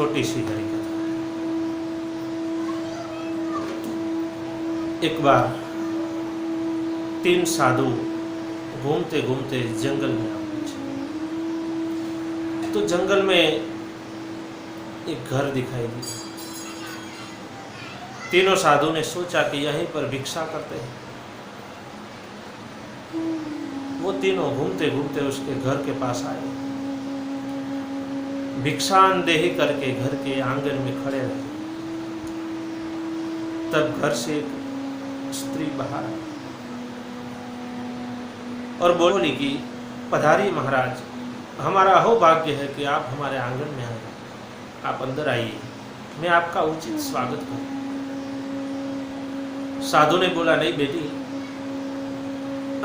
छोटी सी हरी कथा। एक बार 3 साधु घूमते घूमते जंगल में आ पहुंचे। तो जंगल में एक घर दिखाई दिया। तीनों साधु ने सोचा कि यहीं पर भिक्षा करते हैं। वो तीनों घूमते घूमते उसके घर के पास आए। भिक्षांदेही करके घर के आंगन में खड़े रहे। तब घर से एक स्त्री बाहर आई और बोली कि पधारिए महाराज, हमारा अहोभाग्य है कि आप हमारे आंगन में आए। आप अंदर आइए, मैं आपका उचित स्वागत करूं। साधु ने बोला, नहीं बेटी,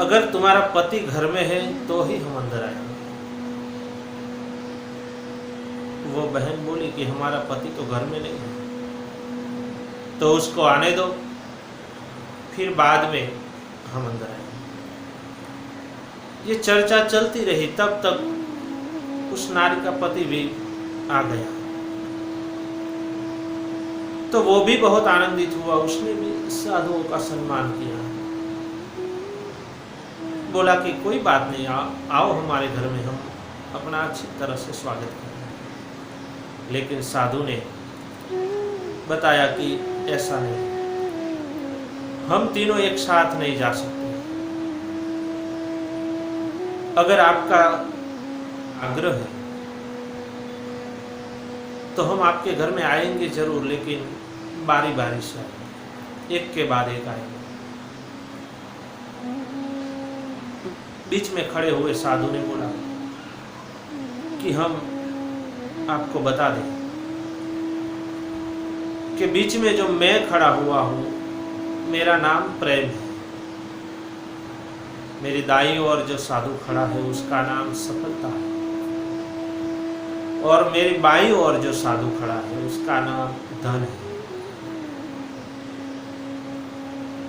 अगर तुम्हारा पति घर में है तो ही हम अंदर आएंगे। वो बहन बोली कि हमारा पति तो घर में नहीं है, तो उसको आने दो, फिर बाद में हम अंदर आएंगे। ये चर्चा चलती रही। तब तक उस नारी का पति भी आ गया। तो वो भी बहुत आनंदित हुआ। उसने भी साधुओं का सम्मान किया। बोला कि कोई बात नहीं, आओ हमारे घर में, हम अपना अच्छी तरह से स्वागत करें। लेकिन साधु ने बताया कि ऐसा नहीं, हम तीनों एक साथ नहीं जा सकते। अगर आपका आग्रह है तो हम आपके घर में आएंगे जरूर, लेकिन बारी बारी से आएंगे, एक के बाद एक आएंगे। बीच में खड़े हुए साधु ने बोला कि हम आपको बता दें कि बीच में जो मैं खड़ा हुआ हूं, मेरा नाम प्रेम है। मेरी दाईं ओर जो साधु खड़ा है उसका नाम सफलता है, और मेरी बाईं ओर जो साधु खड़ा है उसका नाम धन है।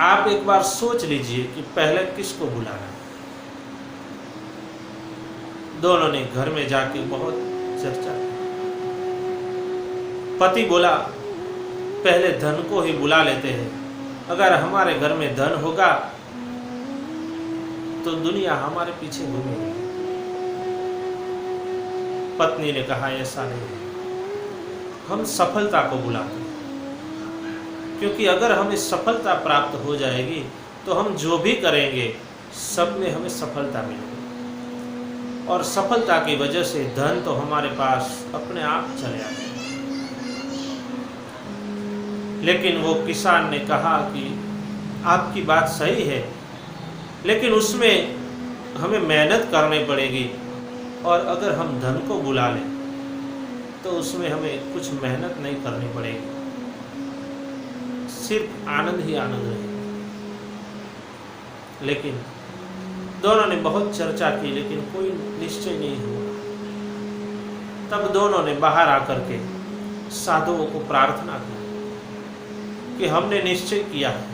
आप एक बार सोच लीजिए कि पहले किसको बुलाना है। दोनों ने घर में जाके बहुत चर्चा की। पति बोला, पहले धन को ही बुला लेते हैं, अगर हमारे घर में धन होगा तो दुनिया हमारे पीछे घूमेगी। पत्नी ने कहा, ऐसा नहीं, हम सफलता को बुलाते हैं, क्योंकि अगर हमें सफलता प्राप्त हो जाएगी तो हम जो भी करेंगे सब में हमें सफलता मिलेगी, और सफलता की वजह से धन तो हमारे पास अपने आप चले आएगा। लेकिन वो किसान ने कहा कि आपकी बात सही है, लेकिन उसमें हमें मेहनत करनी पड़ेगी, और अगर हम धन को बुला लें तो उसमें हमें कुछ मेहनत नहीं करनी पड़ेगी, सिर्फ आनंद ही आनंद रहेगा। लेकिन दोनों ने बहुत चर्चा की, लेकिन कोई निश्चय नहीं हुआ। तब दोनों ने बाहर आकर के साधुओं को प्रार्थना की कि हमने निश्चय किया है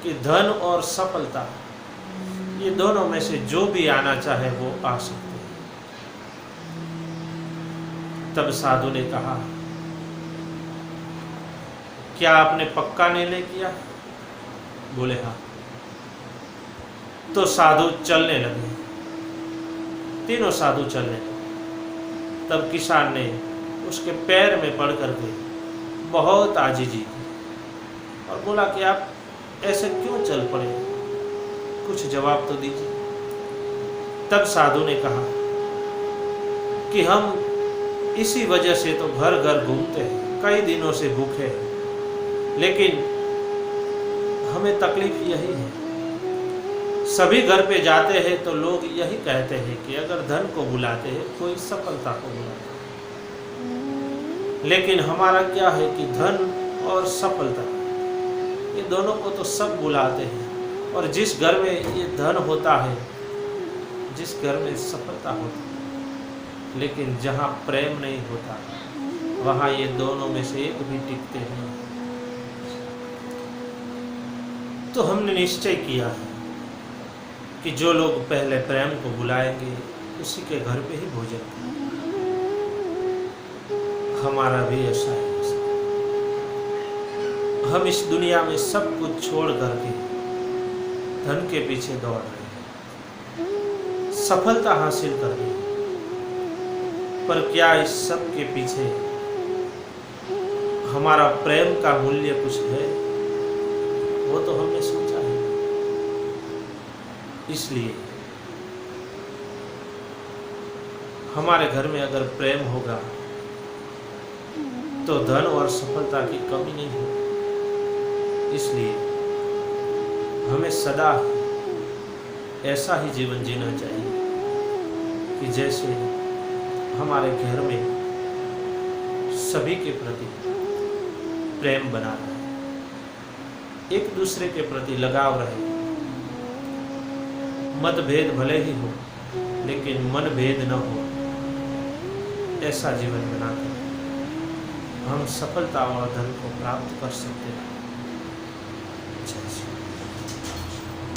कि धन और सफलता, ये दोनों में से जो भी आना चाहे वो आ सकते हैं। तब साधु ने कहा, क्या आपने पक्का निर्णय किया? बोले हाँ। तो साधु चलने लगे, तीनों साधु चलने लगे। तब किसान ने उसके पैर में पड़ करके बहुत आजीजी की और बोला कि आप ऐसे क्यों चल पड़े, कुछ जवाब तो दीजिए। तब साधु ने कहा कि हम इसी वजह से तो घर घर घूमते हैं, कई दिनों से भूखे हैं, लेकिन हमें तकलीफ यही है, सभी घर पे जाते हैं तो लोग यही कहते हैं कि अगर धन को बुलाते हैं कोई सफलता को बुलाते हैं, लेकिन हमारा क्या है कि धन और सफलता ये दोनों को तो सब बुलाते हैं, और जिस घर में ये धन होता है, जिस घर में सफलता होती है, लेकिन जहाँ प्रेम नहीं होता वहाँ ये दोनों में से एक भी टिकते नहीं। तो हमने निश्चय किया है कि जो लोग पहले प्रेम को बुलाएंगे उसी के घर पे ही भोजन करेंगे। हमारा भी ऐसा है। हम इस दुनिया में सब कुछ छोड़ करके धन के पीछे दौड़ रहे हैं, सफलता हासिल कर रहे हैं, पर क्या इस सब के पीछे हमारा प्रेम का मूल्य कुछ है? वो तो हमने सोचा है। इसलिए हमारे घर में अगर प्रेम होगा तो धन और सफलता की कमी नहीं होगी। इसलिए हमें सदा ऐसा ही जीवन जीना चाहिए कि जैसे हमारे घर में सभी के प्रति प्रेम बना रहे, एक दूसरे के प्रति लगाव रहे, मतभेद भले ही हो लेकिन मनभेद न हो, ऐसा जीवन बनाकर हम सफलता और धन को प्राप्त कर सकते हैं।